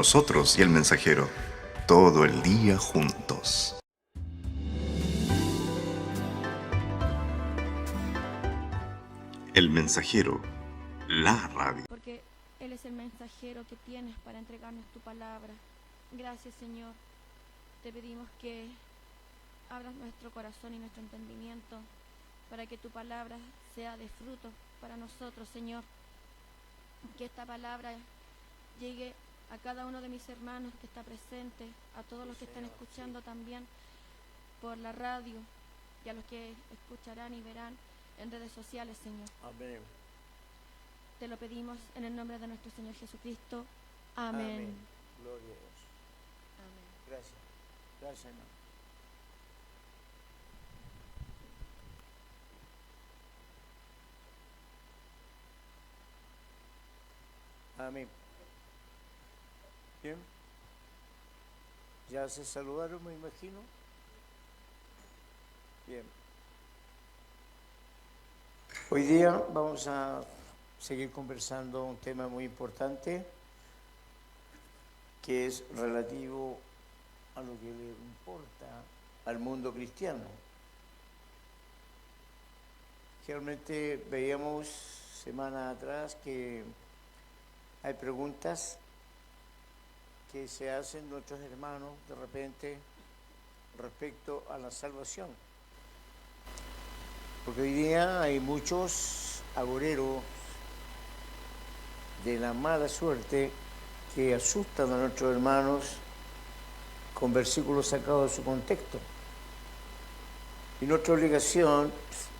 Nosotros y el mensajero, todo el día juntos. El mensajero, la radio. Porque Él es el mensajero que tienes para entregarnos tu palabra. Gracias, Señor. Te pedimos que abras nuestro corazón y nuestro entendimiento para que tu palabra sea de fruto para nosotros, Señor. Que esta palabra llegue a cada uno de mis hermanos que está presente, a todos los que están escuchando también por la radio y a los que escucharán y verán en redes sociales, Señor. Amén. Te lo pedimos en el nombre de nuestro Señor Jesucristo. Amén. Amén. Gloria a Dios. Amén. Gracias. Gracias, hermano. Amén. Bien. Ya se saludaron, me imagino. Bien. Hoy día vamos a seguir conversando un tema muy importante que es relativo a lo que le importa al mundo cristiano. Realmente veíamos semanas atrás que hay preguntas que se hacen nuestros hermanos de repente respecto a la salvación. Porque hoy día hay muchos agoreros de la mala suerte que asustan a nuestros hermanos con versículos sacados de su contexto. Y nuestra obligación,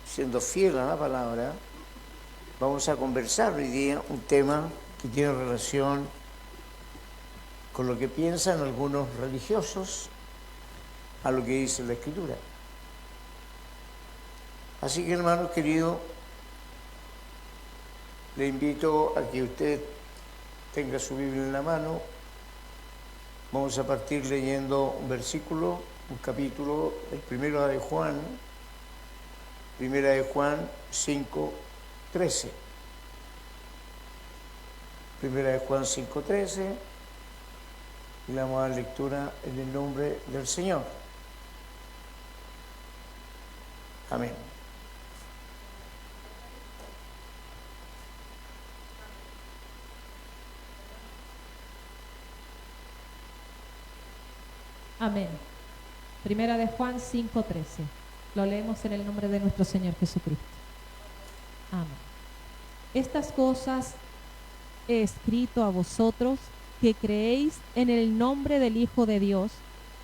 siendo fiel a la palabra, vamos a conversar hoy día un tema que tiene relación con lo que piensan algunos religiosos a lo que dice la Escritura. Así que, hermanos queridos, le invito a que usted tenga su Biblia en la mano. Vamos a partir leyendo un versículo, un capítulo, el primero de Juan, primera de Juan 5:13. Primera de Juan 5:13, y le vamos a dar lectura en el nombre del Señor. Amén. Amén. Primera de Juan 5:13. Lo leemos en el nombre de nuestro Señor Jesucristo. Amén. Estas cosas he escrito a vosotros que creéis en el nombre del Hijo de Dios,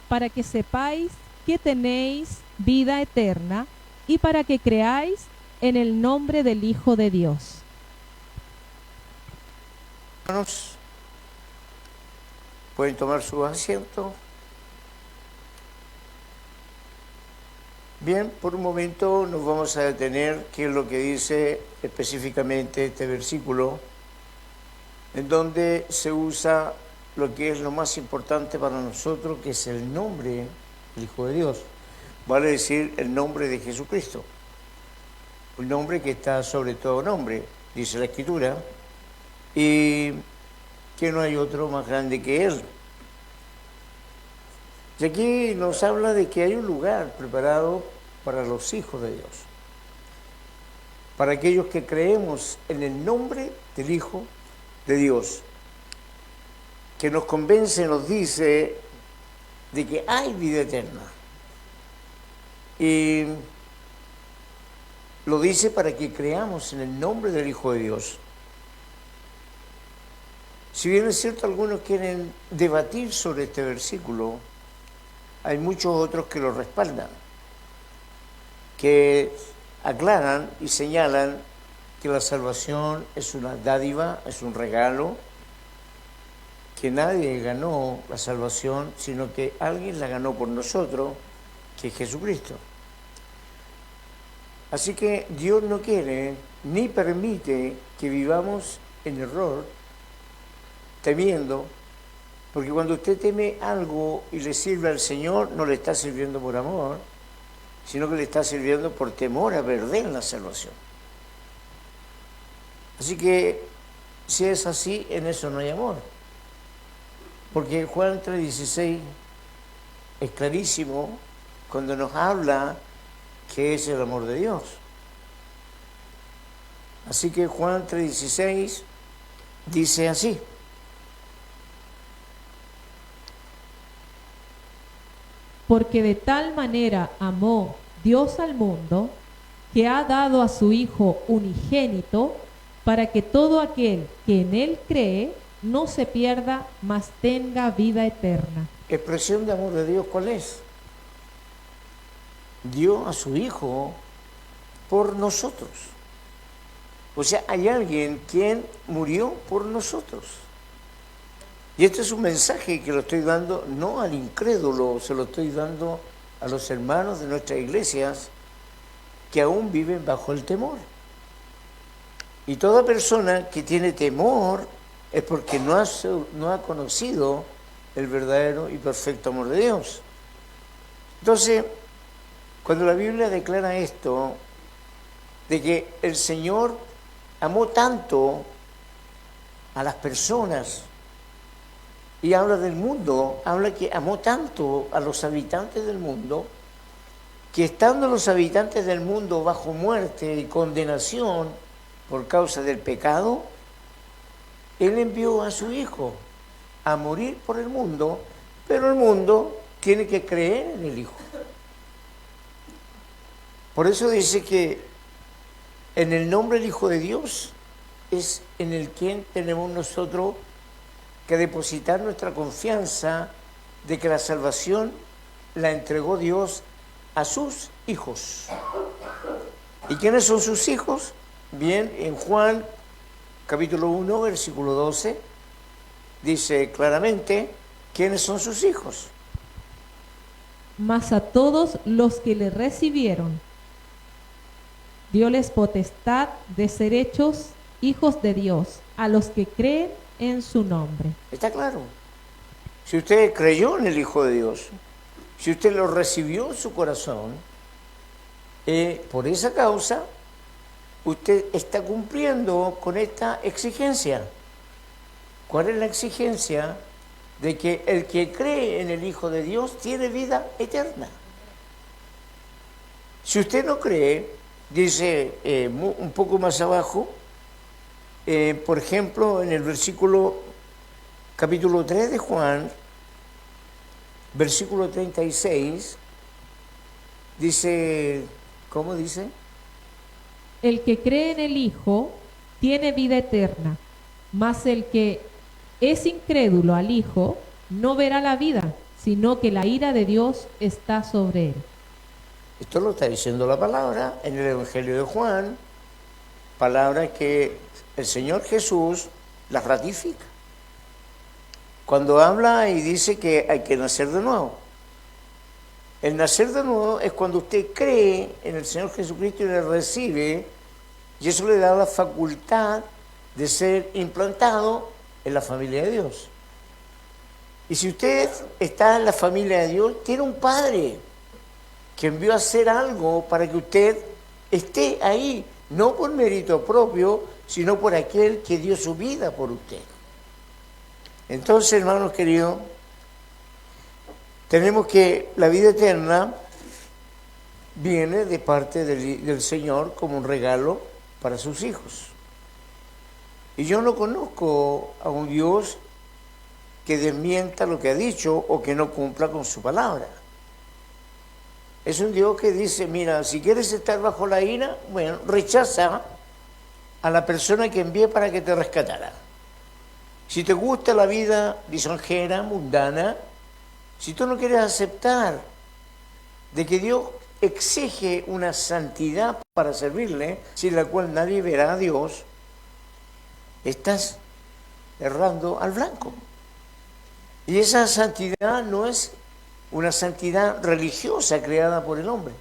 para que sepáis que tenéis vida eterna y para que creáis en el nombre del Hijo de Dios. Hermanos, pueden tomar su asiento. Bien, por un momento nos vamos a detener, qué es lo que dice específicamente este versículo, en donde se usa lo que es lo más importante para nosotros, que es el nombre del Hijo de Dios, vale decir, el nombre de Jesucristo, un nombre que está sobre todo nombre, dice la Escritura, y que no hay otro más grande que Él. Y aquí nos habla de que hay un lugar preparado para los hijos de Dios, para aquellos que creemos en el nombre del Hijo de Dios, que nos convence, nos dice de que hay vida eterna. Y lo dice para que creamos en el nombre del Hijo de Dios. Si bien es cierto, algunos quieren debatir sobre este versículo, hay muchos otros que lo respaldan, que aclaran y señalan que la salvación es una dádiva, es un regalo, que nadie ganó la salvación, sino que alguien la ganó por nosotros, que es Jesucristo. Así que Dios no quiere ni permite que vivamos en error, temiendo, porque cuando usted teme algo y le sirve al Señor, no le está sirviendo por amor, sino que le está sirviendo por temor a perder la salvación. Así que, si es así, en eso no hay amor. Porque Juan 3:16 es clarísimo cuando nos habla que es el amor de Dios. Así que Juan 3:16 dice así: porque de tal manera amó Dios al mundo, que ha dado a su Hijo unigénito, para que todo aquel que en Él cree no se pierda, mas tenga vida eterna. Expresión de amor de Dios, ¿cuál es? Dio a su Hijo por nosotros. O sea, hay alguien quien murió por nosotros. Y este es un mensaje que lo estoy dando no al incrédulo, se lo estoy dando a los hermanos de nuestras iglesias que aún viven bajo el temor. Y toda persona que tiene temor es porque no ha conocido el verdadero y perfecto amor de Dios. Entonces, cuando la Biblia declara esto, de que el Señor amó tanto a las personas, y habla del mundo, habla que amó tanto a los habitantes del mundo, que estando los habitantes del mundo bajo muerte y condenación por causa del pecado, Él envió a su Hijo a morir por el mundo, pero el mundo tiene que creer en el Hijo. Por eso dice que en el nombre del Hijo de Dios es en el quien tenemos nosotros que depositar nuestra confianza de que la salvación la entregó Dios a sus hijos. ¿Y quiénes son sus hijos? Bien, en Juan capítulo 1, versículo 12, dice claramente quiénes son sus hijos. Mas a todos los que le recibieron, dióles potestad de ser hechos hijos de Dios, a los que creen en su nombre. ¿Está claro? Si usted creyó en el Hijo de Dios, si usted lo recibió en su corazón, por esa causa, usted está cumpliendo con esta exigencia. ¿Cuál es la exigencia? De que el que cree en el Hijo de Dios tiene vida eterna. Si usted no cree, dice un poco más abajo, por ejemplo, en el capítulo 3 de Juan, versículo 36, dice, ¿cómo dice? El que cree en el Hijo tiene vida eterna, mas el que es incrédulo al Hijo no verá la vida, sino que la ira de Dios está sobre él. Esto lo está diciendo la palabra en el Evangelio de Juan, palabra que el Señor Jesús las ratifica. Cuando habla y dice que hay que nacer de nuevo. El nacer de nuevo es cuando usted cree en el Señor Jesucristo y le recibe, y eso le da la facultad de ser implantado en la familia de Dios. Y si usted está en la familia de Dios, tiene un Padre que envió a hacer algo para que usted esté ahí, no por mérito propio, sino por aquel que dio su vida por usted. Entonces, hermanos queridos, tenemos que la vida eterna viene de parte del Señor como un regalo para sus hijos. Y yo no conozco a un Dios que desmienta lo que ha dicho o que no cumpla con su palabra. Es un Dios que dice, mira, si quieres estar bajo la ira, bueno, rechaza a la persona que envié para que te rescatara. Si te gusta la vida lisonjera, mundana, si tú no quieres aceptar de que Dios exige una santidad para servirle, sin la cual nadie verá a Dios, estás errando al blanco. Y esa santidad no es una santidad religiosa creada por el hombre.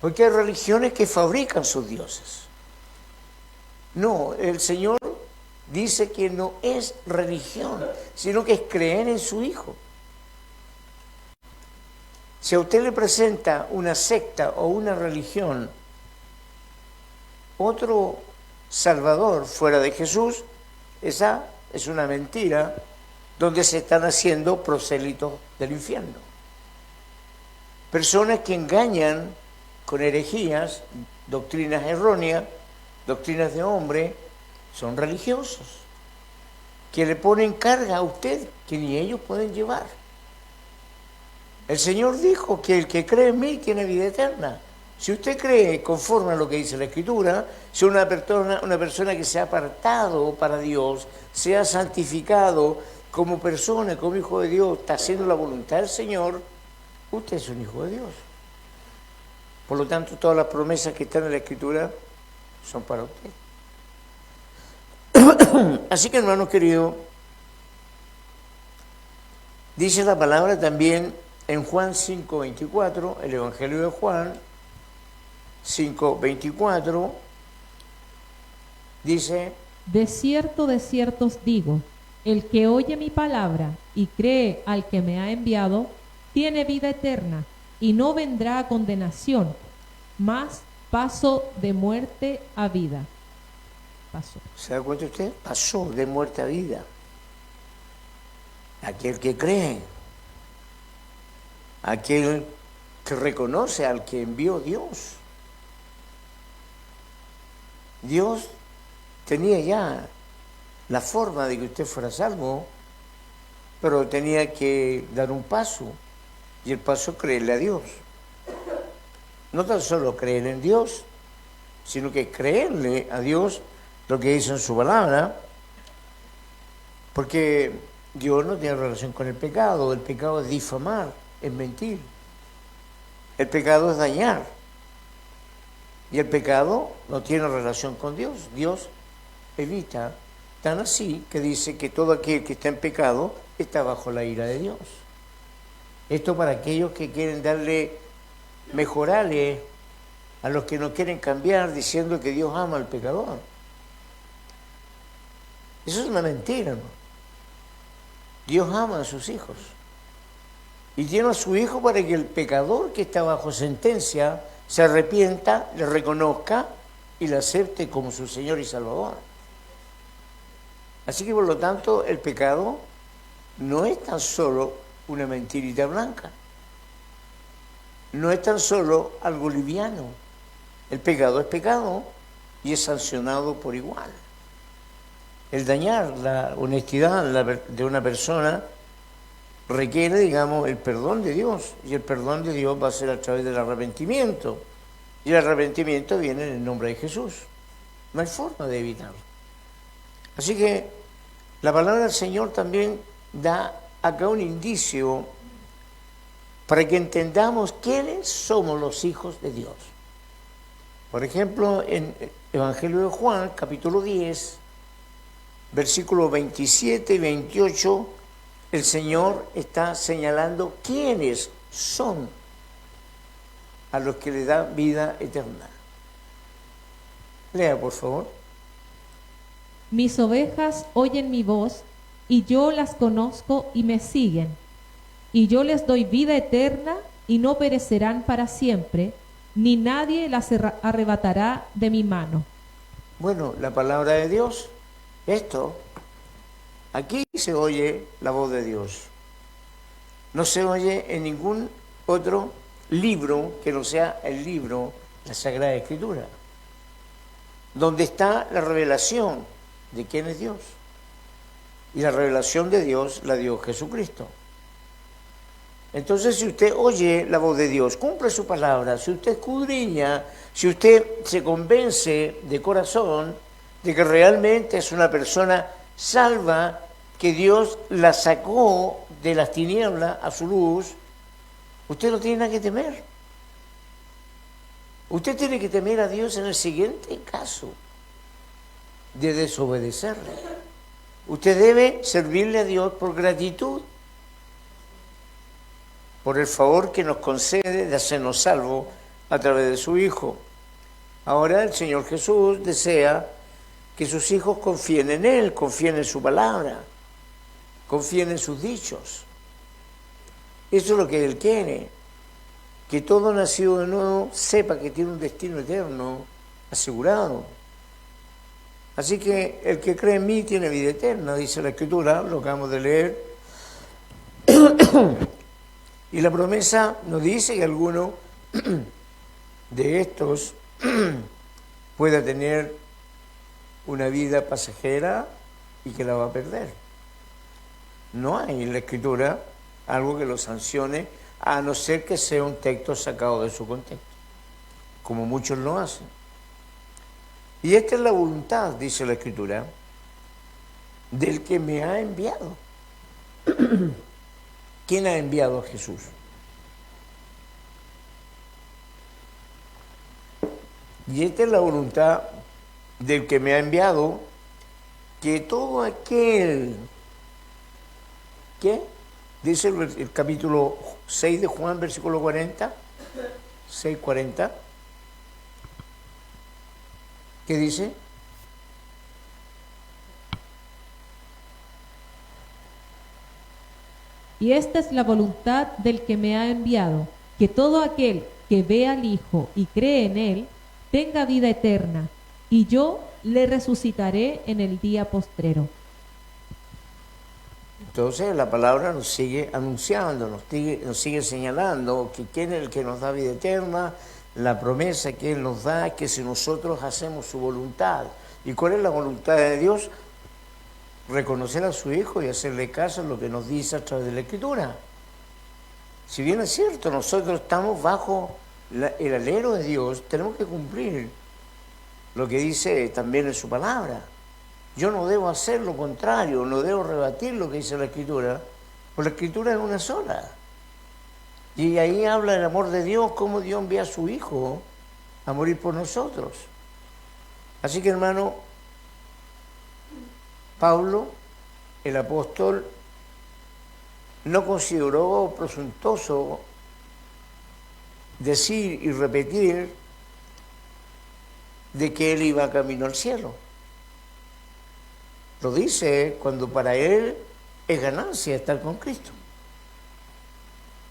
Porque hay religiones que fabrican sus dioses. No, el Señor dice que no es religión, sino que es creer en su Hijo. Si a usted le presenta una secta o una religión, otro Salvador fuera de Jesús, esa es una mentira donde se están haciendo prosélitos del infierno. Personas que engañan con herejías, doctrinas erróneas, doctrinas de hombre, son religiosos, que le ponen carga a usted que ni ellos pueden llevar. El Señor dijo que el que cree en mí tiene vida eterna. Si usted cree conforme a lo que dice la Escritura, si una persona que se ha apartado para Dios, se ha santificado como persona, como hijo de Dios, está haciendo la voluntad del Señor, usted es un hijo de Dios. Por lo tanto, todas las promesas que están en la Escritura son para usted. Así que, hermanos queridos, dice la palabra también en Juan 5:24, el Evangelio de Juan 5:24, dice: de cierto os digo, el que oye mi palabra y cree al que me ha enviado, tiene vida eterna, y no vendrá a condenación, mas pasó de muerte a vida. Pasó. ¿Se da cuenta usted? Pasó de muerte a vida. Aquel que cree, aquel que reconoce al que envió Dios. Dios tenía ya la forma de que usted fuera salvo, pero tenía que dar un paso, y el paso es creerle a Dios. No tan solo creer en Dios, sino que creerle a Dios lo que dice en su palabra, porque Dios no tiene relación con el pecado es difamar, es mentir, el pecado es dañar, y el pecado no tiene relación con Dios. Dios evita, tan así que dice que todo aquel que está en pecado está bajo la ira de Dios. Esto para aquellos que quieren darle mejorales a los que no quieren cambiar diciendo que Dios ama al pecador. Eso es una mentira, ¿no? Dios ama a sus hijos y tiene a su hijo para que el pecador que está bajo sentencia se arrepienta, le reconozca y le acepte como su Señor y Salvador. Así que por lo tanto el pecado no es tan solo una mentirita blanca, no es tan solo algo liviano. El pecado es pecado y es sancionado por igual. El dañar la honestidad de una persona requiere, digamos, el perdón de Dios, y el perdón de Dios va a ser a través del arrepentimiento, y el arrepentimiento viene en el nombre de Jesús. No hay forma de evitarlo. Así que la palabra del Señor también da acá un indicio para que entendamos quiénes somos los hijos de Dios. Por ejemplo, en Evangelio de Juan, capítulo 10, versículos 27 y 28, el Señor está señalando quiénes son a los que le da vida eterna. Lea, por favor. Mis ovejas oyen mi voz, y yo las conozco y me siguen. Y yo les doy vida eterna, y no perecerán para siempre, ni nadie las arrebatará de mi mano. Bueno, la palabra de Dios, aquí se oye la voz de Dios. No se oye en ningún otro libro que no sea el libro, la Sagrada Escritura, donde está la revelación de quién es Dios. Y la revelación de Dios la dio Jesucristo. Entonces, si usted oye la voz de Dios, cumple su palabra, si usted escudriña, si usted se convence de corazón de que realmente es una persona salva, que Dios la sacó de las tinieblas a su luz, usted no tiene nada que temer. Usted tiene que temer a Dios en el siguiente caso de desobedecerle. Usted debe servirle a Dios por gratitud, por el favor que nos concede de hacernos salvos a través de su Hijo. Ahora el Señor Jesús desea que sus hijos confíen en Él, confíen en su palabra, confíen en sus dichos. Eso es lo que Él quiere, que todo nacido de nuevo sepa que tiene un destino eterno asegurado. Así que el que cree en mí tiene vida eterna, dice la Escritura, lo acabamos de leer Y la promesa nos dice que alguno de estos pueda tener una vida pasajera y que la va a perder. No hay en la Escritura algo que lo sancione, a no ser que sea un texto sacado de su contexto, como muchos lo hacen. Y esta es la voluntad, dice la Escritura, del que me ha enviado. ¿Quién ha enviado a Jesús? Y esta es la voluntad del que me ha enviado, que todo aquel, ¿qué? Dice el capítulo 6 de Juan, versículo 40, 6:40, ¿qué dice? Y esta es la voluntad del que me ha enviado, que todo aquel que ve al Hijo y cree en Él, tenga vida eterna, y yo le resucitaré en el día postrero. Entonces la palabra nos sigue anunciando, nos sigue señalando que quién es el que nos da vida eterna, la promesa que Él nos da, que si nosotros hacemos su voluntad. ¿Y cuál es la voluntad de Dios? Reconocer a su Hijo y hacerle caso a lo que nos dice a través de la Escritura. Si bien es cierto, nosotros estamos bajo el alero de Dios, tenemos que cumplir lo que dice también en su palabra. Yo no debo hacer lo contrario, no debo rebatir lo que dice la Escritura, porque la Escritura es una sola. Y ahí habla del amor de Dios, cómo Dios envía a su Hijo a morir por nosotros. Así que, hermano, Pablo, el apóstol, no consideró presuntuoso decir y repetir de que él iba camino al cielo. Lo dice cuando para él es ganancia estar con Cristo.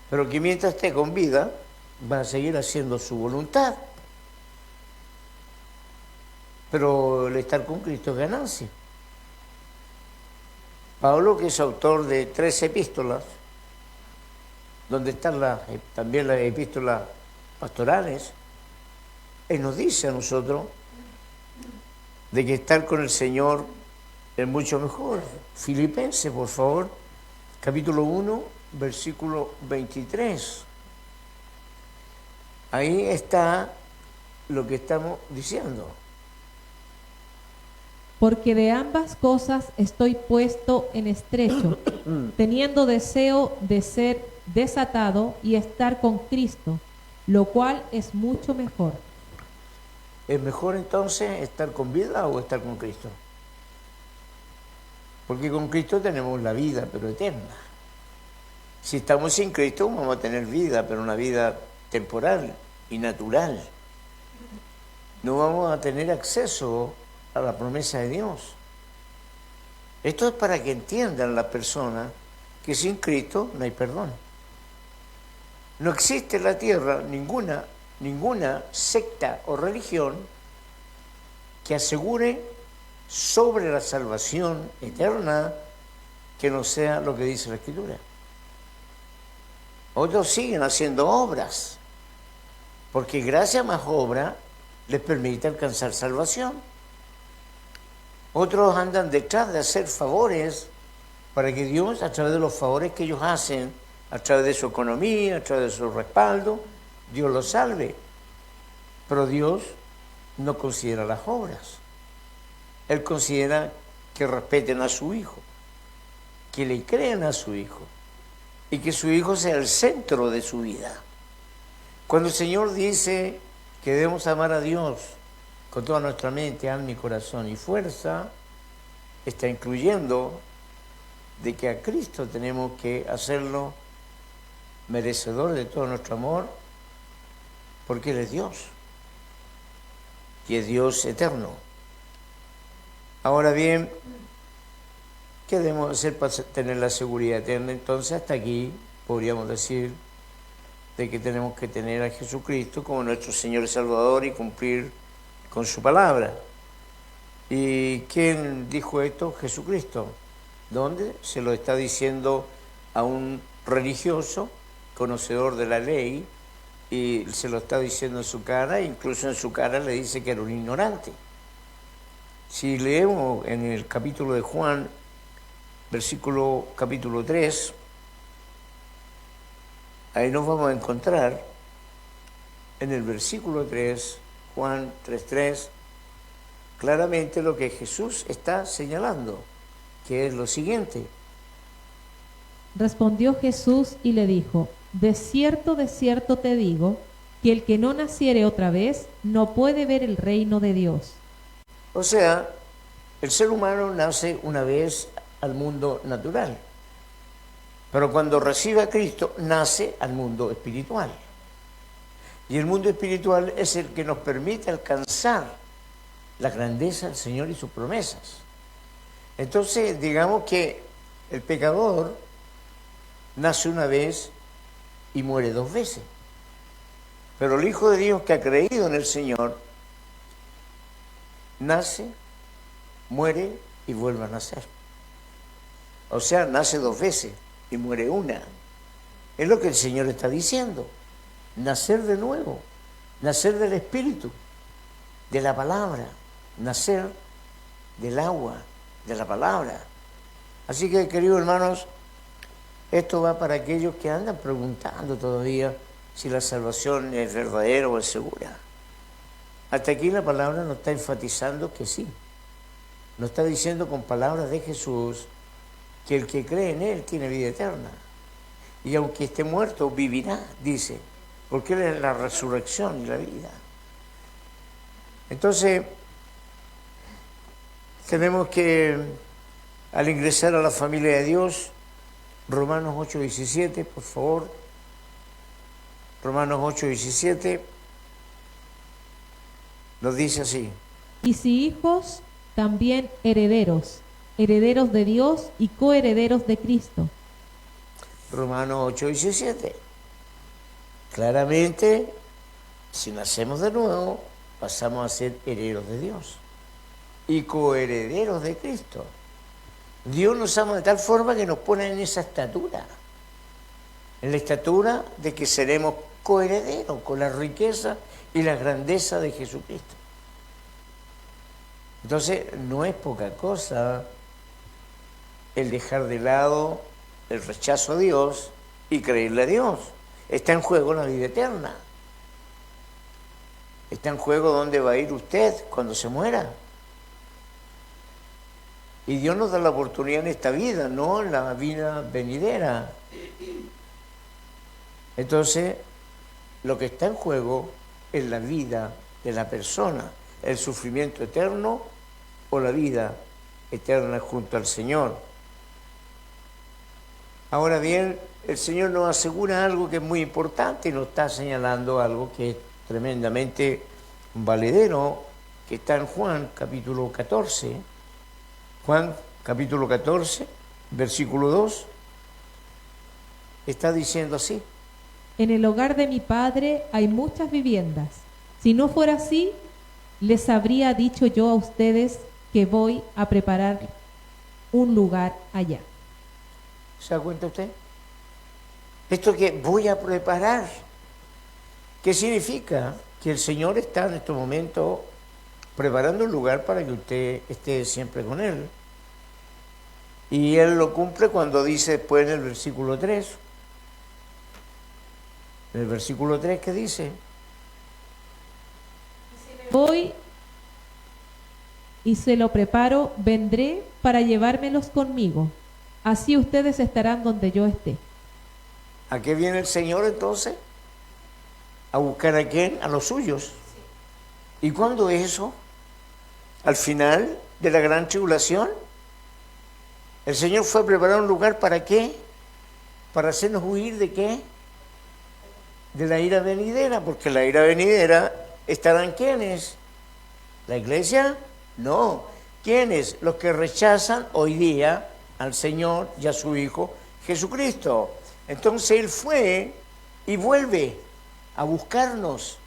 Pero que mientras esté con vida, va a seguir haciendo su voluntad. Pero el estar con Cristo es ganancia. Pablo, que es autor de 3 epístolas, donde están también las epístolas pastorales, él nos dice a nosotros de que estar con el Señor es mucho mejor. Filipenses, por favor, capítulo 1, versículo 23. Ahí está lo que estamos diciendo. Porque de ambas cosas estoy puesto en estrecho, teniendo deseo de ser desatado y estar con Cristo, lo cual es mucho mejor. ¿Es mejor entonces estar con vida o estar con Cristo? Porque con Cristo tenemos la vida, pero eterna. Si estamos sin Cristo vamos a tener vida, pero una vida temporal y natural. No vamos a tener acceso a la promesa de Dios. Esto es para que entiendan las personas que sin Cristo no hay perdón. No existe en la tierra ninguna secta o religión que asegure sobre la salvación eterna que no sea lo que dice la Escritura. Otros siguen haciendo obras, porque gracias a más obra les permite alcanzar salvación. Otros andan detrás de hacer favores para que Dios, a través de los favores que ellos hacen, a través de su economía, a través de su respaldo, Dios los salve. Pero Dios no considera las obras. Él considera que respeten a su Hijo, que le crean a su Hijo y que su Hijo sea el centro de su vida. Cuando el Señor dice que debemos amar a Dios con toda nuestra mente, alma y corazón y fuerza, está incluyendo de que a Cristo tenemos que hacerlo merecedor de todo nuestro amor, porque Él es Dios y es Dios eterno. Ahora bien, ¿qué debemos hacer para tener la seguridad eterna? Entonces, hasta aquí podríamos decir de que tenemos que tener a Jesucristo como nuestro Señor y Salvador y cumplir con su palabra. ¿Y quién dijo esto? Jesucristo. ¿Dónde? Se lo está diciendo a un religioso, conocedor de la ley, y se lo está diciendo en su cara, incluso en su cara le dice que era un ignorante. Si leemos en el capítulo de Juan, capítulo 3, ahí nos vamos a encontrar en el versículo 3, Juan 3:3, claramente lo que Jesús está señalando, que es lo siguiente. Respondió Jesús y le dijo: de cierto te digo, que el que no naciere otra vez no puede ver el reino de Dios. O sea, el ser humano nace una vez al mundo natural, pero cuando recibe a Cristo nace al mundo espiritual. Y el mundo espiritual es el que nos permite alcanzar la grandeza del Señor y sus promesas. Entonces, digamos que el pecador nace una vez y muere 2 veces. Pero el Hijo de Dios que ha creído en el Señor nace, muere y vuelve a nacer. O sea, nace 2 veces y muere una. Es lo que el Señor está diciendo. Nacer de nuevo, nacer del Espíritu, de la palabra, nacer del agua, de la palabra. Así que, queridos hermanos, esto va para aquellos que andan preguntando todavía si la salvación es verdadera o es segura. Hasta aquí la palabra nos está enfatizando que sí. Nos está diciendo con palabras de Jesús que el que cree en Él tiene vida eterna. Y aunque esté muerto, vivirá, dice, porque Él es la resurrección y la vida. Entonces, tenemos que, al ingresar a la familia de Dios, Romanos 8:17, por favor. Romanos 8:17 nos dice así. Y si hijos, también herederos, herederos de Dios y coherederos de Cristo. Romanos 8:17. Claramente, si nacemos de nuevo, pasamos a ser herederos de Dios y coherederos de Cristo. Dios nos ama de tal forma que nos pone en esa estatura, en la estatura de que seremos coherederos con la riqueza y la grandeza de Jesucristo. Entonces, no es poca cosa el dejar de lado el rechazo a Dios y creerle a Dios. Está en juego la vida eterna. Está en juego dónde va a ir usted cuando se muera. Y Dios nos da la oportunidad en esta vida, no en la vida venidera. Entonces, lo que está en juego es la vida de la persona, el sufrimiento eterno o la vida eterna junto al Señor. Ahora bien, el Señor nos asegura algo que es muy importante y nos está señalando algo que es tremendamente valedero, que está en Juan capítulo 14. Juan capítulo 14, versículo 2, está diciendo así. En el hogar de mi Padre hay muchas viviendas. Si no fuera así, les habría dicho yo a ustedes que voy a preparar un lugar allá. ¿Se da cuenta usted? Esto que voy a preparar, ¿qué significa? Que el Señor está en este momento preparando un lugar para que usted esté siempre con Él. Y Él lo cumple cuando dice después en el versículo 3. En el versículo 3, ¿qué dice? Voy y se lo preparo, vendré para llevármelos conmigo. Así ustedes estarán donde yo esté. ¿A qué viene el Señor entonces? ¿A buscar a quién? A los suyos. ¿Y cuándo es eso? ¿Al final de la gran tribulación? El Señor fue a preparar un lugar ¿para qué? Para hacernos huir ¿de qué? De la ira venidera, porque la ira venidera estarán ¿quiénes? ¿La iglesia? No. ¿Quiénes? Los que rechazan hoy día al Señor y a su Hijo Jesucristo. Entonces Él fue y vuelve a buscarnos.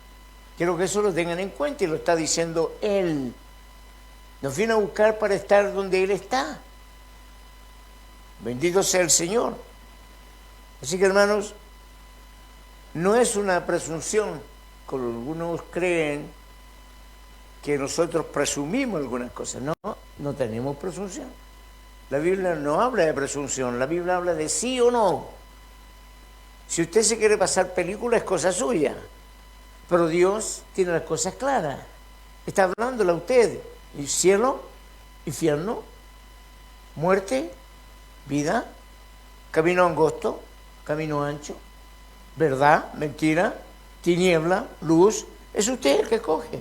Quiero que eso lo tengan en cuenta y lo está diciendo Él. Nos viene a buscar para estar donde Él está. Bendito sea el Señor. Así que, hermanos, no es una presunción, como algunos creen que nosotros presumimos algunas cosas. No, no tenemos presunción. La Biblia no habla de presunción, la Biblia habla de sí o no. Si usted se quiere pasar película es cosa suya, pero Dios tiene las cosas claras. Está hablándole a usted, cielo, infierno, muerte, vida, camino angosto, camino ancho, verdad, mentira, tiniebla, luz. Es usted el que escoge.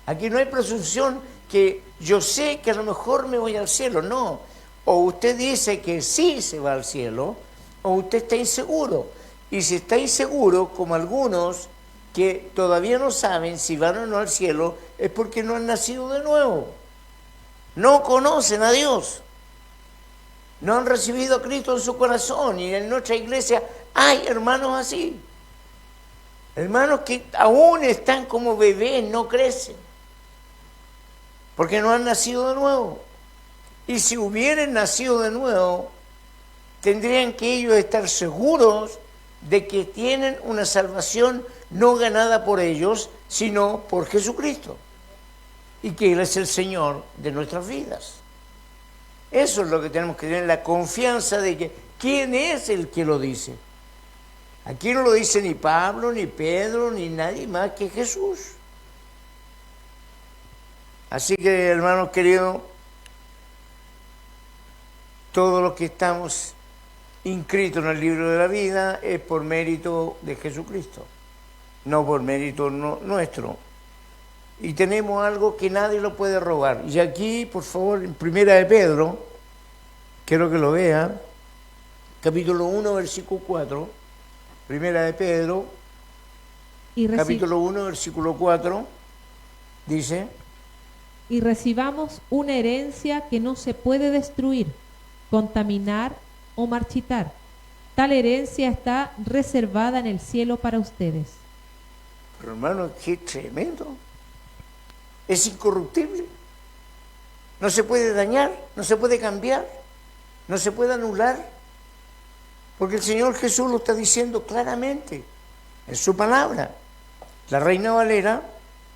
Aquí no hay presunción que yo sé que a lo mejor me voy al cielo, no. O usted dice que sí se va al cielo, o usted está inseguro. Y si está inseguro, como algunos que todavía no saben si van o no al cielo, es porque no han nacido de nuevo. No conocen a Dios. No han recibido a Cristo en su corazón. Y en nuestra iglesia hay hermanos así. Hermanos que aún están como bebés, no crecen. Porque no han nacido de nuevo. Y si hubieran nacido de nuevo, tendrían que ellos estar seguros de que tienen una salvación no ganada por ellos, sino por Jesucristo. Y que Él es el Señor de nuestras vidas. Eso es lo que tenemos que tener, la confianza de que ¿quién es el que lo dice? Aquí no lo dice ni Pablo, ni Pedro, ni nadie más que Jesús. Así que, hermanos queridos, todos los que estamos inscritos en el libro de la vida es por mérito de Jesucristo, no por mérito nuestro. Y tenemos algo que nadie lo puede robar. Y aquí, por favor, en Primera de Pedro, quiero que lo vean, capítulo 1, versículo 4, Primera de Pedro, capítulo 1, versículo 4, dice: y recibamos una herencia que no se puede destruir, contaminar o marchitar. Tal herencia está reservada en el cielo para ustedes. Pero hermano, qué tremendo. Es incorruptible. No se puede dañar, no se puede cambiar, no se puede anular. Porque el Señor Jesús lo está diciendo claramente en su palabra. La Reina Valera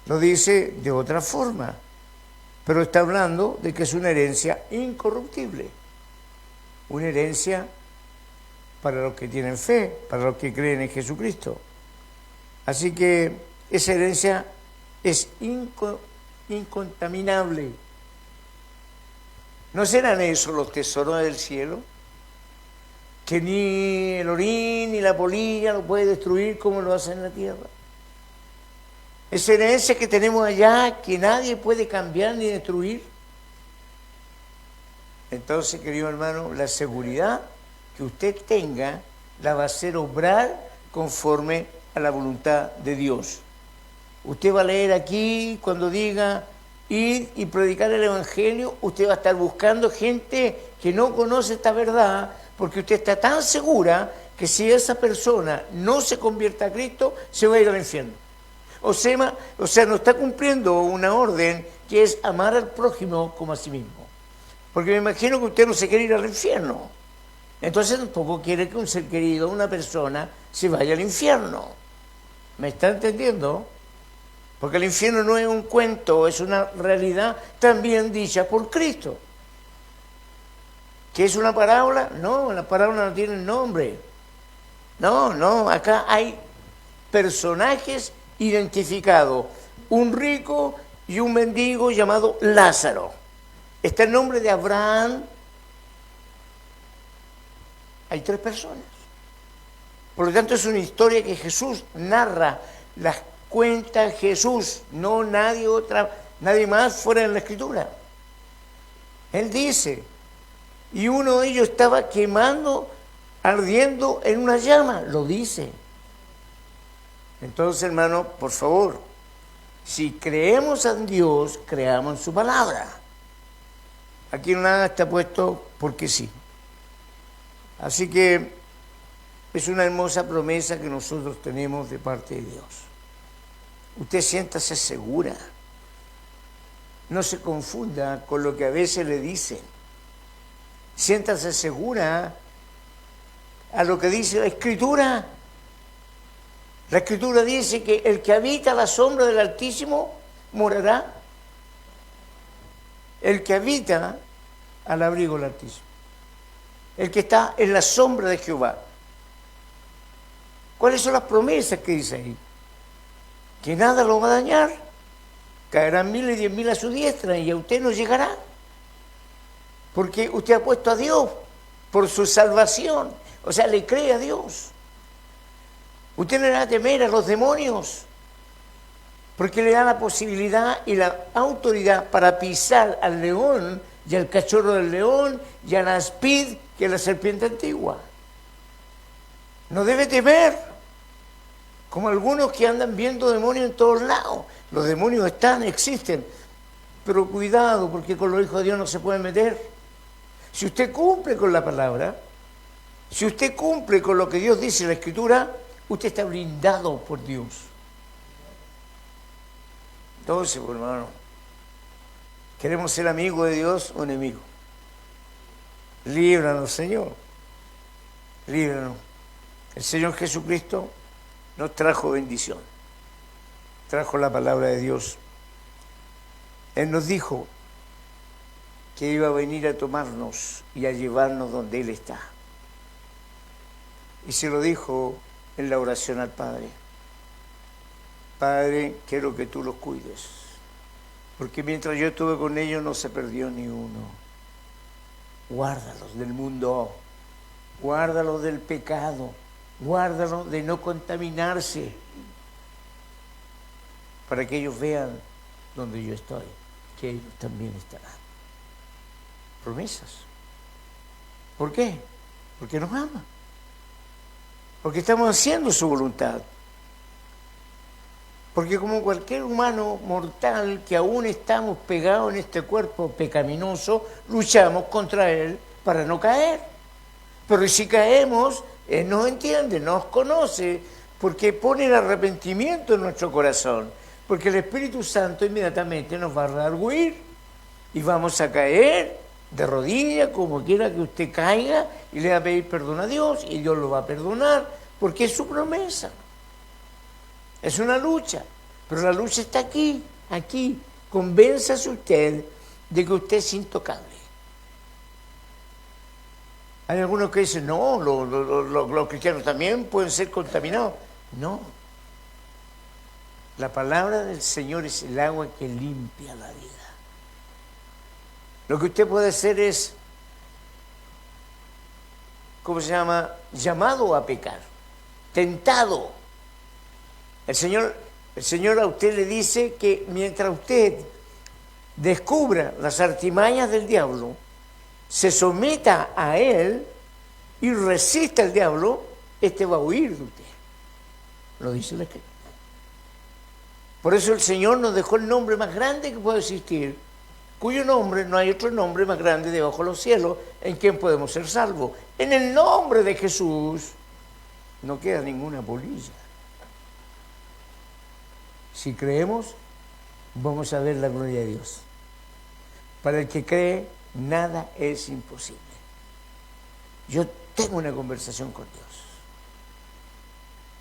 lo dice de otra forma, pero está hablando de que es una herencia incorruptible. Una herencia para los que tienen fe, para los que creen en Jesucristo. Así que esa herencia es incontaminable. ¿No serán esos los tesoros del cielo? Que ni el orín ni la polilla lo puede destruir como lo hace en la tierra. Esa herencia que tenemos allá, que nadie puede cambiar ni destruir. Entonces, querido hermano, la seguridad que usted tenga la va a hacer obrar conforme a la voluntad de Dios. Usted va a leer aquí, cuando diga ir y predicar el Evangelio, usted va a estar buscando gente que no conoce esta verdad, porque usted está tan segura que si esa persona no se convierte a Cristo, se va a ir al infierno. O sea, no está cumpliendo una orden que es amar al prójimo como a sí mismo. Porque me imagino que usted no se quiere ir al infierno. Entonces tampoco quiere que un ser querido, una persona, se vaya al infierno. ¿Me está entendiendo? Porque el infierno no es un cuento, es una realidad también dicha por Cristo. ¿Qué es una parábola? No, la parábola no tiene nombre. No, acá hay personajes identificados. Un rico y un mendigo llamado Lázaro. Está el nombre de Abraham. Hay 3 personas. Por lo tanto, es una historia que Jesús narra, las cuenta Jesús, no nadie más fuera de la Escritura. Él dice, y uno de ellos estaba quemando, ardiendo en una llama, lo dice. Entonces, hermano, por favor, si creemos en Dios, creamos en su palabra. Aquí nada está puesto porque sí. Así que es una hermosa promesa que nosotros tenemos de parte de Dios. Usted siéntase segura. No se confunda con lo que a veces le dicen. Siéntase segura a lo que dice la Escritura. La Escritura dice que el que habita a la sombra del Altísimo morará. El que habita al abrigo del Altísimo. El que está en la sombra de Jehová. ¿Cuáles son las promesas que dice ahí? Que nada lo va a dañar. Caerán 1000 y 10.000 a su diestra y a usted no llegará. Porque usted ha puesto a Dios por su salvación. O sea, le cree a Dios. Usted no le va a temer a los demonios. Porque le da la posibilidad y la autoridad para pisar al león y al cachorro del león y a la aspid, que es la serpiente antigua. No debe temer, como algunos que andan viendo demonios en todos lados. Los demonios existen, pero cuidado, porque con los hijos de Dios no se pueden meter. Si usted cumple con la palabra, si usted cumple con lo que Dios dice en la Escritura, usted está blindado por Dios. Entonces, hermano, ¿queremos ser amigos de Dios o enemigos? Líbranos, Señor. Líbranos. El Señor Jesucristo nos trajo bendición. Trajo la palabra de Dios. Él nos dijo que iba a venir a tomarnos y a llevarnos donde Él está. Y se lo dijo en la oración al Padre. Padre, quiero que tú los cuides, porque mientras yo estuve con ellos no se perdió ni uno. Guárdalos del mundo, guárdalos del pecado, guárdalos de no contaminarse, para que ellos vean donde yo estoy, que ellos también estarán. Promesas. ¿Por qué? Porque nos ama. Porque estamos haciendo su voluntad. Porque como cualquier humano mortal que aún estamos pegados en este cuerpo pecaminoso, luchamos contra él para no caer. Pero si caemos, Él nos entiende, nos conoce, porque pone el arrepentimiento en nuestro corazón. Porque el Espíritu Santo inmediatamente nos va a redarguir y vamos a caer de rodillas, como quiera que usted caiga, y le va a pedir perdón a Dios, y Dios lo va a perdonar, porque es su promesa. Es una lucha, pero la lucha está aquí. Convénzase usted de que usted es intocable. Hay algunos que dicen, no, los cristianos también pueden ser contaminados. No. La palabra del Señor es el agua que limpia la vida. Lo que usted puede hacer es, ¿cómo se llama? Llamado a pecar, tentado. El Señor a usted le dice que mientras usted descubra las artimañas del diablo, se someta a él y resista al diablo, este va a huir de usted. Lo dice la Escritura. Por eso el Señor nos dejó el nombre más grande que puede existir, cuyo nombre no hay otro nombre más grande debajo de los cielos en quien podemos ser salvos. En el nombre de Jesús no queda ninguna polilla. Si creemos, vamos a ver la gloria de Dios. Para el que cree, nada es imposible. Yo tengo una conversación con Dios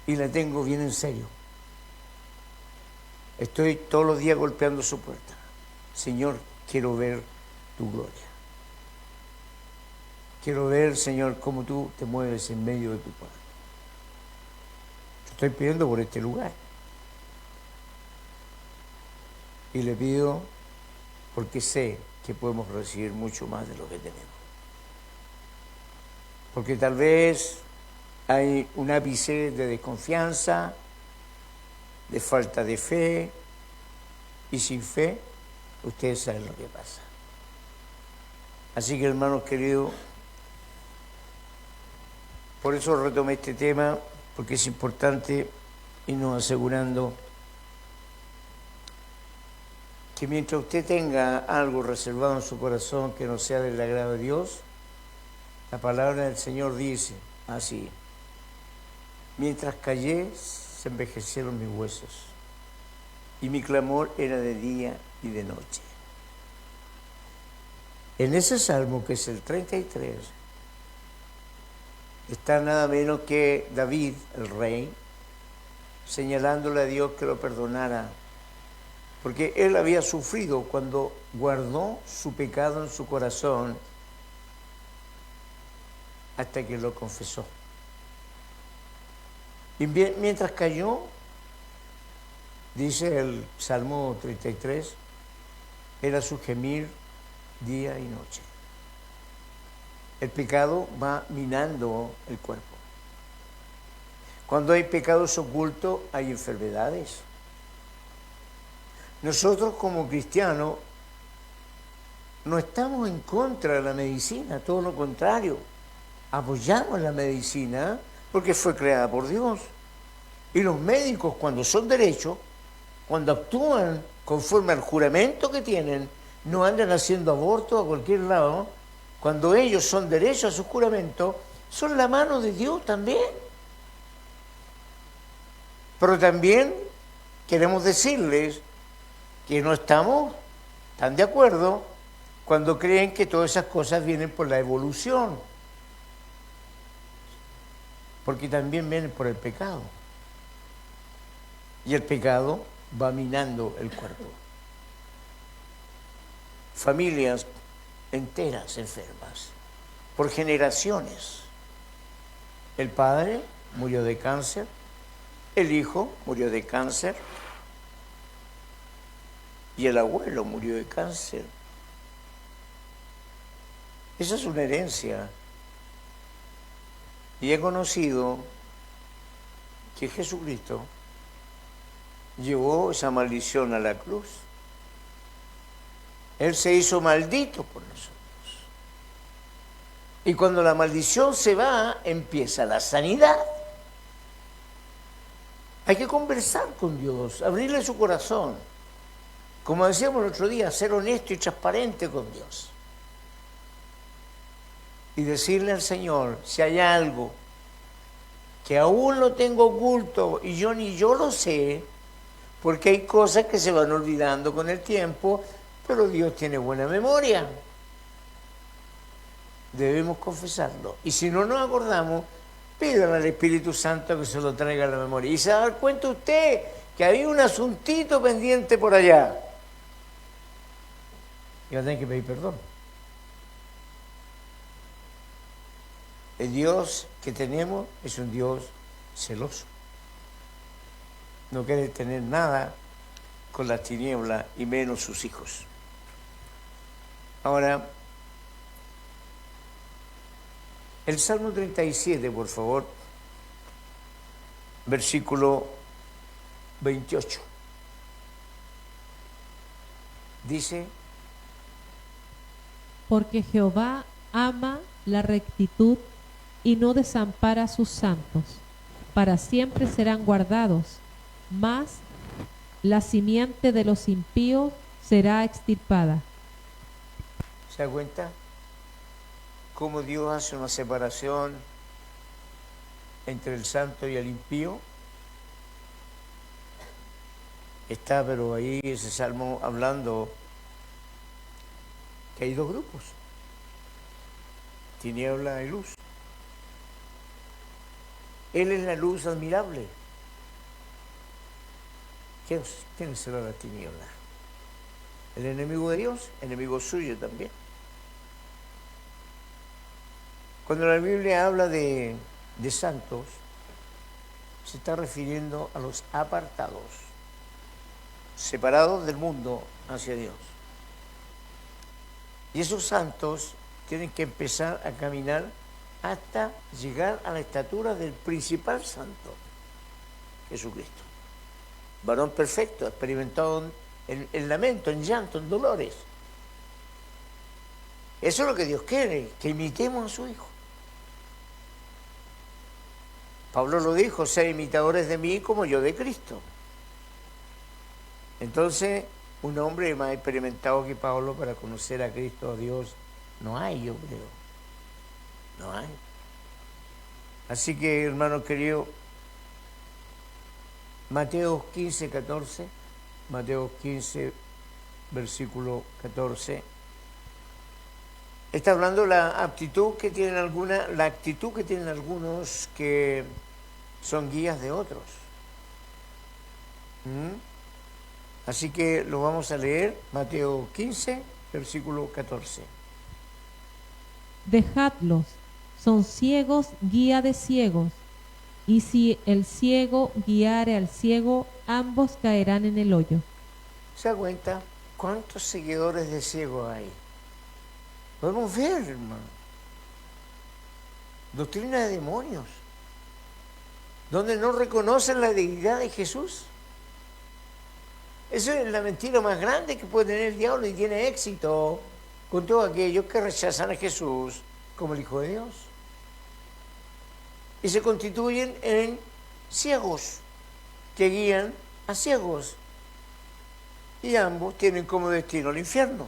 y la tengo bien en serio. Estoy todos los días golpeando su puerta. Señor, quiero ver tu gloria. Quiero ver, Señor, cómo tú te mueves en medio de tu pueblo. Estoy pidiendo por este lugar. Y le pido porque sé que podemos recibir mucho más de lo que tenemos. Porque tal vez hay un ápice de desconfianza, de falta de fe, y sin fe, ustedes saben lo que pasa. Así que, hermanos queridos, por eso retomé este tema, porque es importante irnos asegurando que mientras usted tenga algo reservado en su corazón que no sea del agrado de Dios, la palabra del Señor dice así: mientras callé, se envejecieron mis huesos, y mi clamor era de día y de noche. En ese salmo, que es el 33, está nada menos que David, el rey, señalándole a Dios que lo perdonara, porque él había sufrido cuando guardó su pecado en su corazón hasta que lo confesó. Y mientras cayó, dice el Salmo 33, era su gemir día y noche. El pecado va minando el cuerpo. Cuando hay pecados ocultos, hay enfermedades. Nosotros como cristianos no estamos en contra de la medicina, todo lo contrario. Apoyamos la medicina porque fue creada por Dios. Y los médicos, cuando son derechos, cuando actúan conforme al juramento que tienen, no andan haciendo abortos a cualquier lado. Cuando ellos son derechos a su juramento, son la mano de Dios también. Pero también queremos decirles que no estamos tan de acuerdo cuando creen que todas esas cosas vienen por la evolución, porque también vienen por el pecado. Y el pecado va minando el cuerpo. Familias enteras enfermas, por generaciones. El padre murió de cáncer, el hijo murió de cáncer y el abuelo murió de cáncer. Esa es una herencia. Y he conocido que Jesucristo llevó esa maldición a la cruz. Él se hizo maldito por nosotros. Y cuando la maldición se va, empieza la sanidad. Hay que conversar con Dios, abrirle su corazón. Como decíamos el otro día, ser honesto y transparente con Dios. Y decirle al Señor, si hay algo que aún lo tengo oculto y yo ni yo lo sé, porque hay cosas que se van olvidando con el tiempo, pero Dios tiene buena memoria. Debemos confesarlo. Y si no nos acordamos, pídale al Espíritu Santo que se lo traiga a la memoria. Y se va a dar cuenta usted que había un asuntito pendiente por allá. Y va a tener que pedir perdón. El Dios que tenemos es un Dios celoso. No quiere tener nada con las tinieblas y menos sus hijos. Ahora, el Salmo 37, por favor, versículo 28. Dice: Porque Jehová ama la rectitud y no desampara a sus santos. Para siempre serán guardados, mas la simiente de los impíos será extirpada. ¿Se da cuenta? Cómo Dios hace una separación entre el santo y el impío. Está, pero ahí ese salmo hablando que hay dos grupos, tiniebla y luz. Él es la luz admirable. ¿Quién será la tiniebla? El enemigo de Dios, enemigo suyo también. Cuando la Biblia habla de santos, se está refiriendo a los apartados, separados del mundo hacia Dios. Y esos santos tienen que empezar a caminar hasta llegar a la estatura del principal santo, Jesucristo. Varón perfecto, experimentado en lamento, en llanto, en dolores. Eso es lo que Dios quiere, que imitemos a su Hijo. Pablo lo dijo: sed imitadores de mí como yo de Cristo. Entonces, un hombre más experimentado que Pablo para conocer a Cristo, a Dios, no hay, yo creo. No hay. Así que, hermano querido, Mateo 15, 14, Mateo 15, versículo 14, Está hablando de la actitud que tienen algunos que son guías de otros. Así que lo vamos a leer, Mateo 15, versículo 14. Dejadlos, son ciegos, guía de ciegos. Y si el ciego guiare al ciego, ambos caerán en el hoyo. ¿Se da cuenta cuántos seguidores de ciego hay? Podemos ver, hermano. Doctrina de demonios, donde no reconocen la divinidad de Jesús. Esa es la mentira más grande que puede tener el diablo, y tiene éxito con todos aquellos que rechazan a Jesús como el Hijo de Dios. Y se constituyen en ciegos, que guían a ciegos. Y ambos tienen como destino el infierno.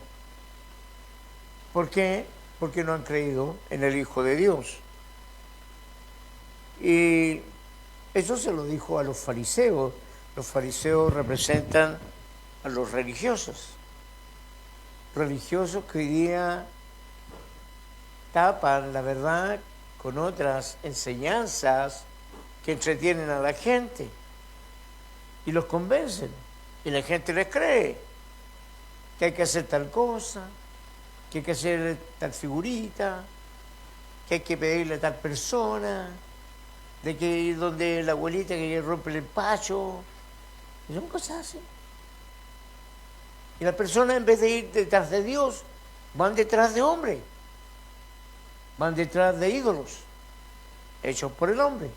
¿Por qué? Porque no han creído en el Hijo de Dios. Y eso se lo dijo a los fariseos. Los fariseos representan a los religiosos. Religiosos que hoy día tapan la verdad con otras enseñanzas que entretienen a la gente y los convencen. Y la gente les cree que hay que hacer tal cosa, que hay que hacer tal figurita, que hay que pedirle a tal persona, de que ir donde la abuelita que rompe el empacho. Y son cosas así. Y las personas, en vez de ir detrás de Dios, van detrás de hombres, van detrás de ídolos hechos por el hombre.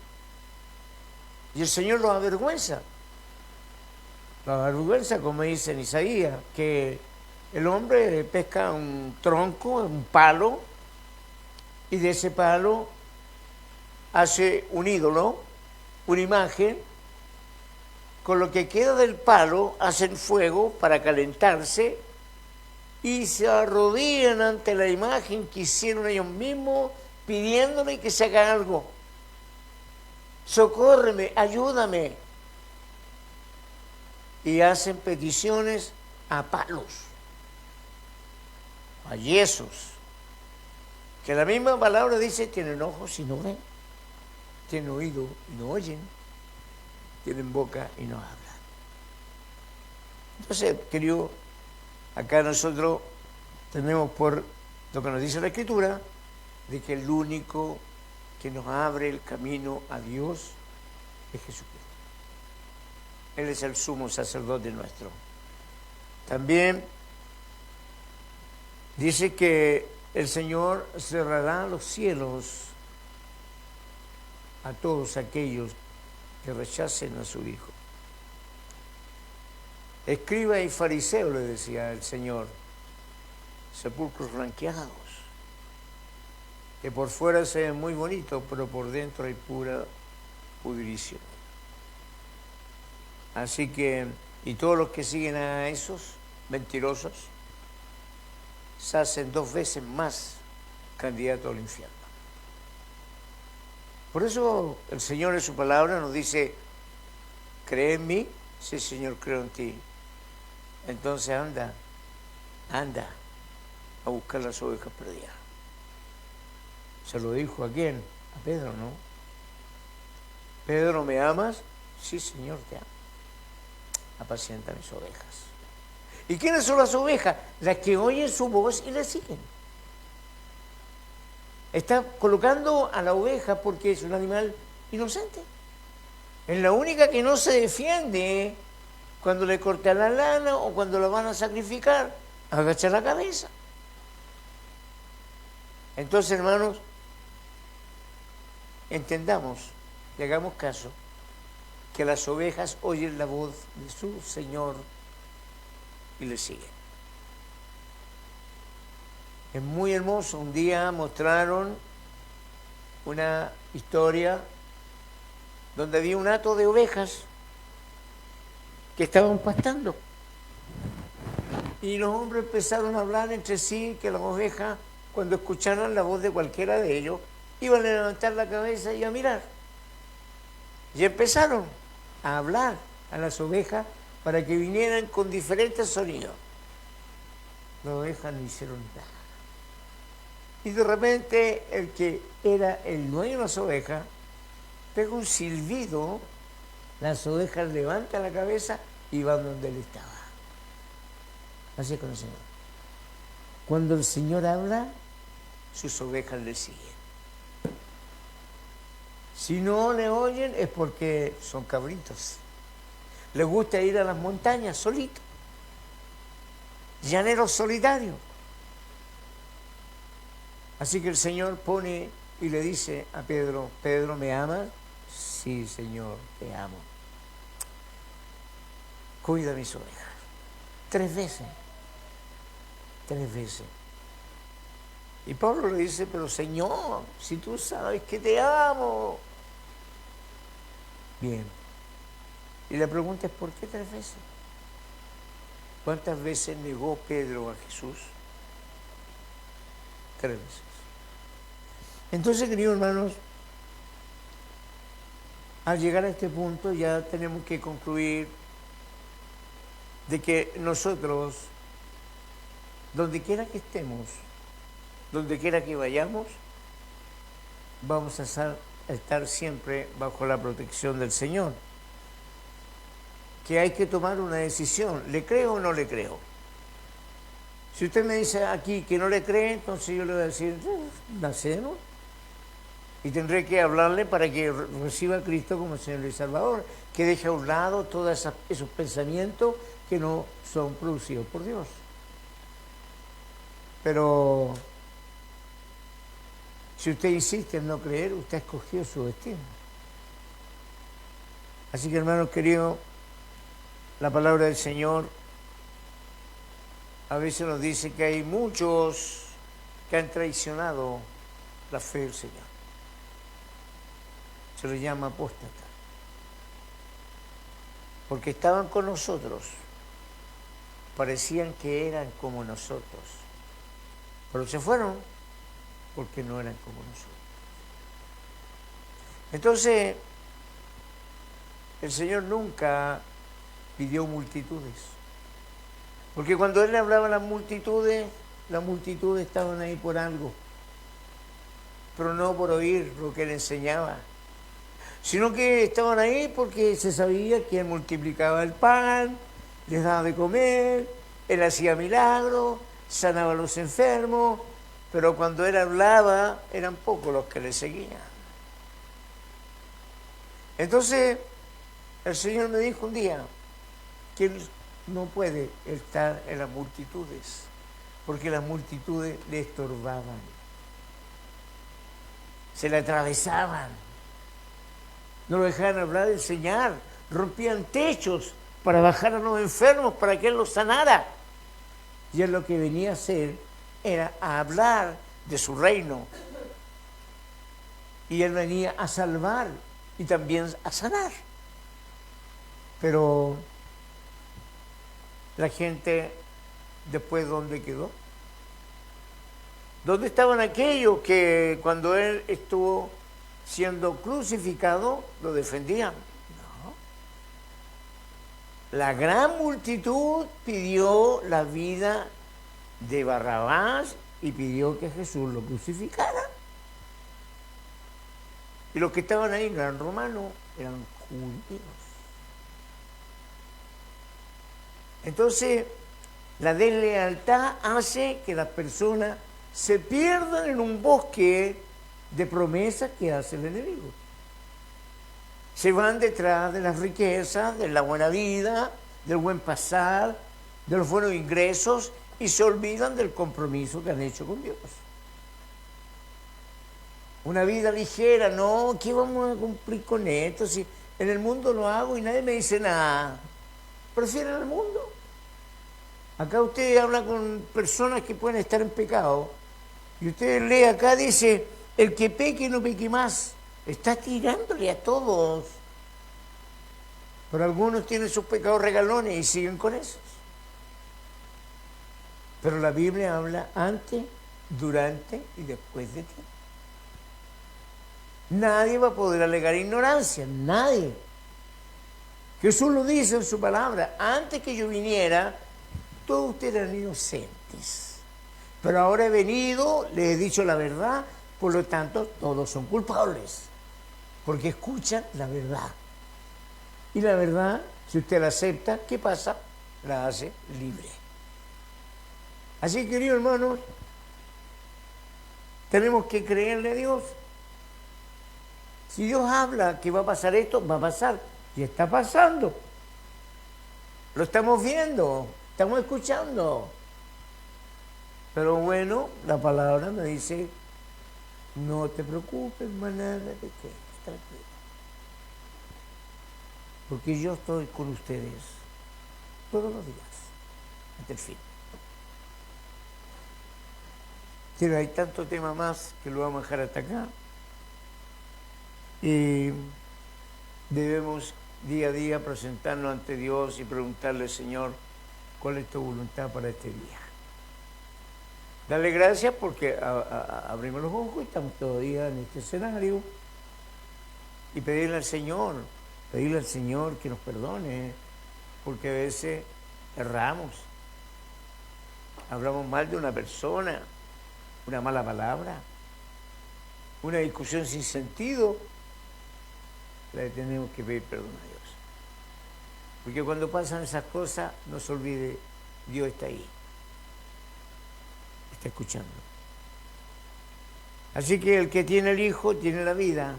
Y el Señor los avergüenza. Los avergüenza, como dice en Isaías, que el hombre pesca un tronco, un palo, y de ese palo hace un ídolo, una imagen. Con lo que queda del palo hacen fuego para calentarse y se arrodillan ante la imagen que hicieron ellos mismos, pidiéndole que se haga algo. Socórreme, ayúdame. Y hacen peticiones a palos, a yesos, que la misma palabra dice: tienen ojos y no ven, tienen oído y no oyen, tienen boca y no hablan. Entonces, querido, acá nosotros tenemos por lo que nos dice la Escritura, de que el único que nos abre el camino a Dios es Jesucristo. Él es el sumo sacerdote nuestro. También dice que el Señor cerrará los cielos a todos aquellos que rechacen a su Hijo. Escriba y fariseo, le decía el Señor, sepulcros blanqueados, que por fuera se ven muy bonitos, pero por dentro hay pura pudrición. Así que, y todos los que siguen a esos mentirosos, se hacen 2 veces más candidatos al infierno. Por eso el Señor en su palabra nos dice: ¿cree en mí? Sí, Señor, creo en ti. Entonces anda a buscar las ovejas perdidas. Se lo dijo ¿a quién? A Pedro, ¿no? Pedro, ¿me amas? Sí, Señor, te amo. Apacienta mis ovejas. ¿Y quiénes son las ovejas? Las que oyen su voz y la siguen. Está colocando a la oveja porque es un animal inocente. Es la única que no se defiende cuando le cortan la lana o cuando la van a sacrificar. Agacha la cabeza. Entonces, hermanos, entendamos y hagamos caso que las ovejas oyen la voz de su Señor y le siguen. Es muy hermoso. Un día mostraron una historia donde había un hato de ovejas que estaban pastando. Y los hombres empezaron a hablar entre sí que las ovejas, cuando escucharan la voz de cualquiera de ellos, iban a levantar la cabeza y a mirar. Y empezaron a hablar a las ovejas para que vinieran con diferentes sonidos. Las ovejas no hicieron nada. Y de repente el que era el dueño de las ovejas pega un silbido, las ovejas levantan la cabeza y van donde él estaba. Así es con el Señor. Cuando el Señor habla, sus ovejas le siguen. Si no le oyen es porque son cabritos. Les gusta ir a las montañas solitos. Llaneros solitarios. Así que el Señor pone y le dice a Pedro, Pedro, ¿me amas? Sí, Señor, te amo. Cuida mis ovejas. 3 veces. 3 veces. Y Pablo le dice, pero Señor, si tú sabes que te amo. Bien. Y la pregunta es, ¿por qué 3 veces? ¿Cuántas veces negó Pedro a Jesús? 3 veces. Entonces, queridos hermanos, al llegar a este punto ya tenemos que concluir de que nosotros, donde quiera que estemos, donde quiera que vayamos, vamos a estar siempre bajo la protección del Señor. Que hay que tomar una decisión, ¿le creo o no le creo? Si usted me dice aquí que no le cree, entonces yo le voy a decir, nacemos. Y tendré que hablarle para que reciba a Cristo como Señor y Salvador, que deje a un lado todos esos pensamientos que no son producidos por Dios. Pero si usted insiste en no creer, usted ha escogido su destino. Así que, hermanos queridos, la palabra del Señor a veces nos dice que hay muchos que han traicionado la fe del Señor. Se les llama apóstata. Porque estaban con nosotros, parecían que eran como nosotros, pero se fueron porque no eran como nosotros. Entonces, el Señor nunca pidió multitudes, porque cuando Él le hablaba a las multitudes estaban ahí por algo, pero no por oír lo que Él enseñaba, sino que estaban ahí porque se sabía que Él multiplicaba el pan, les daba de comer, Él hacía milagros, sanaba a los enfermos, pero cuando Él hablaba eran pocos los que le seguían. Entonces el Señor me dijo un día que Él no puede estar en las multitudes, porque las multitudes le estorbaban, se le atravesaban, no lo dejaban hablar, enseñar, rompían techos para bajar a los enfermos, para que Él los sanara. Y Él lo que venía a hacer era a hablar de su reino. Y Él venía a salvar y también a sanar. Pero la gente, después, ¿dónde quedó? ¿Dónde estaban aquellos que cuando Él estuvo siendo crucificado lo defendían? No. La gran multitud pidió la vida de Barrabás y pidió que Jesús lo crucificara. Y los que estaban ahí no eran romanos, eran judíos. Entonces, la deslealtad hace que las personas se pierdan en un bosque de promesas que hace el enemigo. Se van detrás de las riquezas, de la buena vida, del buen pasar, de los buenos ingresos, y se olvidan del compromiso que han hecho con Dios. Una vida ligera, no, ¿qué vamos a cumplir con esto? Si en el mundo lo hago y nadie me dice nada. Prefieren el mundo. Acá usted habla con personas que pueden estar en pecado, y usted lee acá, dice, el que peque no peque más. Está tirándole a todos. Pero algunos tienen sus pecados regalones y siguen con esos. Pero la Biblia habla antes, durante y después de ti. Nadie va a poder alegar ignorancia, nadie. Jesús lo dice en su palabra, antes que yo viniera, todos ustedes eran inocentes. Pero ahora he venido, les he dicho la verdad, por lo tanto todos son culpables, porque escuchan la verdad. Y la verdad, si usted la acepta, ¿qué pasa? La hace libre. Así que, queridos hermanos, tenemos que creerle a Dios. Si Dios habla que va a pasar esto, va a pasar. Y está pasando. Lo estamos viendo, estamos escuchando. Pero bueno, la palabra me dice, no te preocupes, manada, de qué, tranquilo. Porque yo estoy con ustedes todos los días, hasta el fin. Pero hay tanto tema más que lo vamos a dejar hasta acá. Y debemos día a día presentarnos ante Dios y preguntarle, Señor, ¿cuál es tu voluntad para este día? Darle gracias porque abrimos los ojos y estamos todavía en este escenario. Y pedirle al Señor que nos perdone, porque a veces erramos. Hablamos mal de una persona, una mala palabra, una discusión sin sentido. Le tenemos que pedir perdón a Dios. Porque cuando pasan esas cosas, no se olvide, Dios está ahí. Está escuchando. Así que el que tiene el Hijo tiene la vida.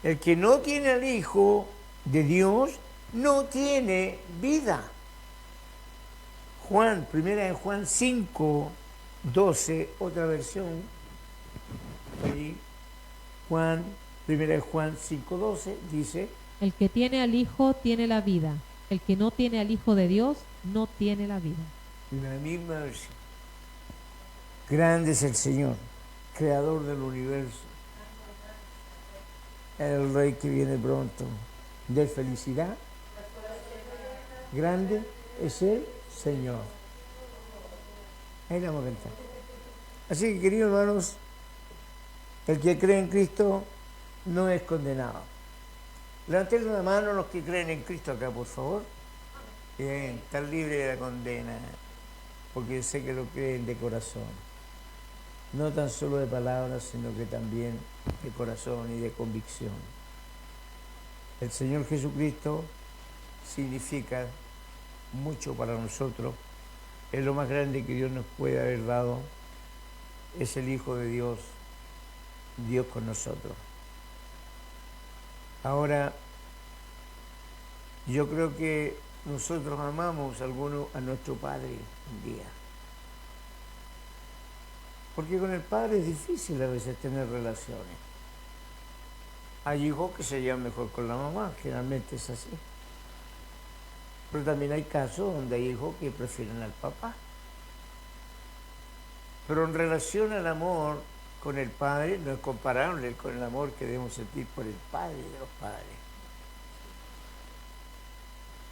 El que no tiene al Hijo de Dios no tiene vida. Primera de Juan 5, 12, otra versión. Ahí, primera de Juan 5, 12, dice: El que tiene al Hijo tiene la vida. El que no tiene al Hijo de Dios no tiene la vida. En la misma versión. Grande es el Señor, creador del universo. El Rey que viene pronto. De felicidad. Grande es el Señor. Ahí la vamos a cantar. Así que, queridos hermanos, el que cree en Cristo no es condenado. Levanten la mano los que creen en Cristo acá, por favor. Bien, están libres de la condena, porque yo sé que lo creen de corazón. No tan solo de palabras, sino que también de corazón y de convicción. El Señor Jesucristo significa mucho para nosotros. Es lo más grande que Dios nos puede haber dado. Es el Hijo de Dios, Dios con nosotros. Ahora, yo creo que nosotros amamos algunos a nuestro Padre un día. Porque con el Padre es difícil a veces tener relaciones. Hay hijos que se llevan mejor con la mamá, generalmente es así. Pero también hay casos donde hay hijos que prefieren al papá. Pero en relación al amor con el Padre, no es comparable con el amor que debemos sentir por el Padre de los padres.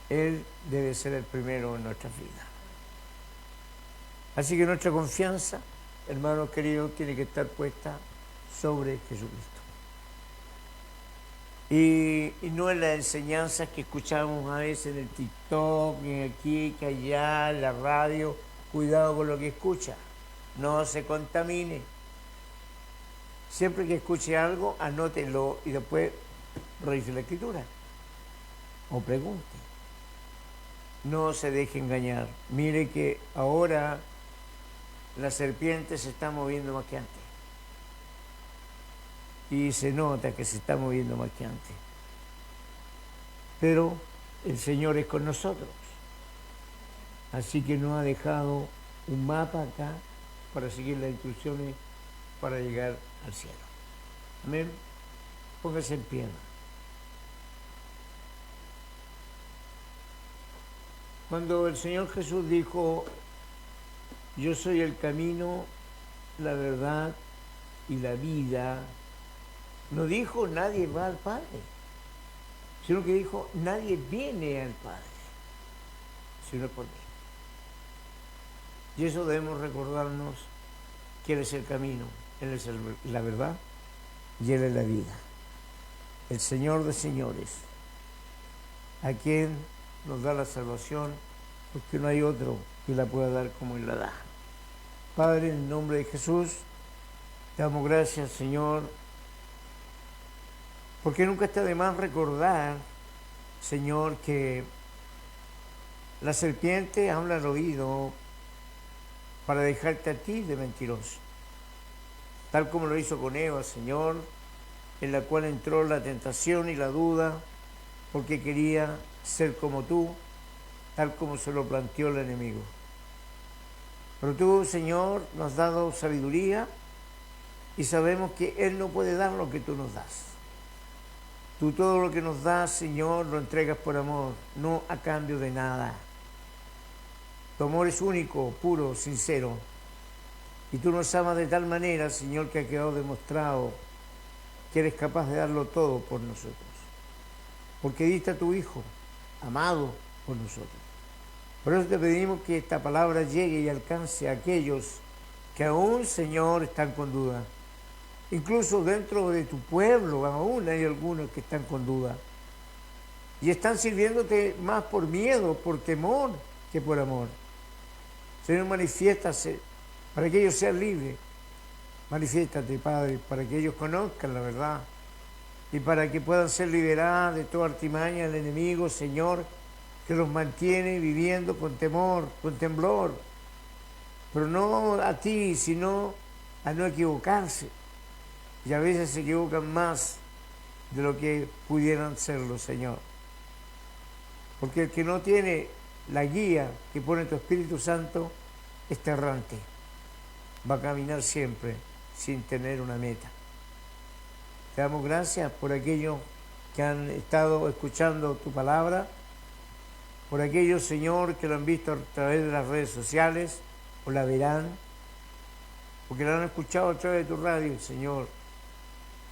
Él debe ser el primero en nuestras vidas. Así que nuestra confianza, hermanos queridos, tiene que estar puesta sobre Jesucristo. Y no en las enseñanzas que escuchamos a veces en el TikTok, ni aquí, que allá, en la radio. Cuidado con lo que escucha, no se contamine. Siempre que escuche algo, anótelo y después revise la escritura o pregunte. No se deje engañar. Mire que ahora la serpiente se está moviendo más que antes. Y se nota que se está moviendo más que antes. Pero el Señor es con nosotros. Así que nos ha dejado un mapa acá para seguir las instrucciones para llegar al cielo. Amén. Póngase en pie. Cuando el Señor Jesús dijo: yo soy el camino, la verdad y la vida, no dijo nadie va al Padre, sino que dijo nadie viene al Padre, sino por mí. Y eso debemos recordarnos, que Él es el camino, Él es la verdad y Él es la vida. El Señor de señores, a quien nos da la salvación, porque no hay otro que la pueda dar como Él la da. Padre, en el nombre de Jesús, te damos gracias, Señor, porque nunca está de más recordar, Señor, que la serpiente habla al oído para dejarte a ti de mentiroso, tal como lo hizo con Eva, Señor, en la cual entró la tentación y la duda, porque quería ser como tú, tal como se lo planteó el enemigo. Pero tú, Señor, nos has dado sabiduría y sabemos que Él no puede dar lo que tú nos das. Tú todo lo que nos das, Señor, lo entregas por amor, no a cambio de nada. Tu amor es único, puro, sincero. Y tú nos amas de tal manera, Señor, que ha quedado demostrado que eres capaz de darlo todo por nosotros. Porque diste a tu Hijo, amado por nosotros. Por eso te pedimos que esta palabra llegue y alcance a aquellos que aún, Señor, están con duda. Incluso dentro de tu pueblo aún hay algunos que están con duda. Y están sirviéndote más por miedo, por temor, que por amor. Señor, manifiéstase para que ellos sean libres. Manifiéstate, Padre, para que ellos conozcan la verdad y para que puedan ser liberados de toda artimaña del enemigo, Señor, que los mantiene viviendo con temor, con temblor, pero no a ti, sino a no equivocarse. Y a veces se equivocan más de lo que pudieran serlo, Señor. Porque el que no tiene la guía que pone tu Espíritu Santo es errante. Va a caminar siempre sin tener una meta. Te damos gracias por aquellos que han estado escuchando tu palabra, por aquellos, Señor, que lo han visto a través de las redes sociales o la verán, porque la han escuchado a través de tu radio, Señor.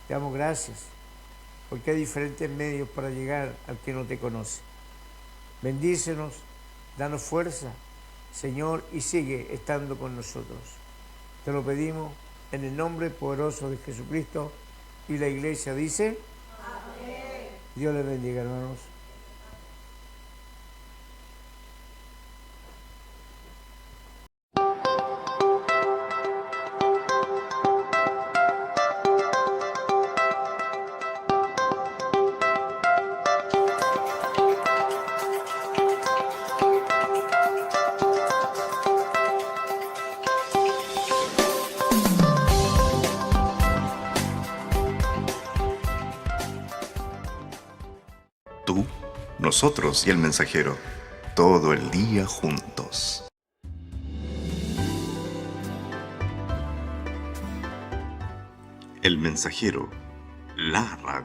Te damos gracias, porque hay diferentes medios para llegar al que no te conoce. Bendícenos, danos fuerza, Señor, y sigue estando con nosotros. Te lo pedimos en el nombre poderoso de Jesucristo, y la iglesia dice: amén. Dios les bendiga, hermanos. Tú, nosotros y el mensajero, todo el día juntos. El mensajero, la radio.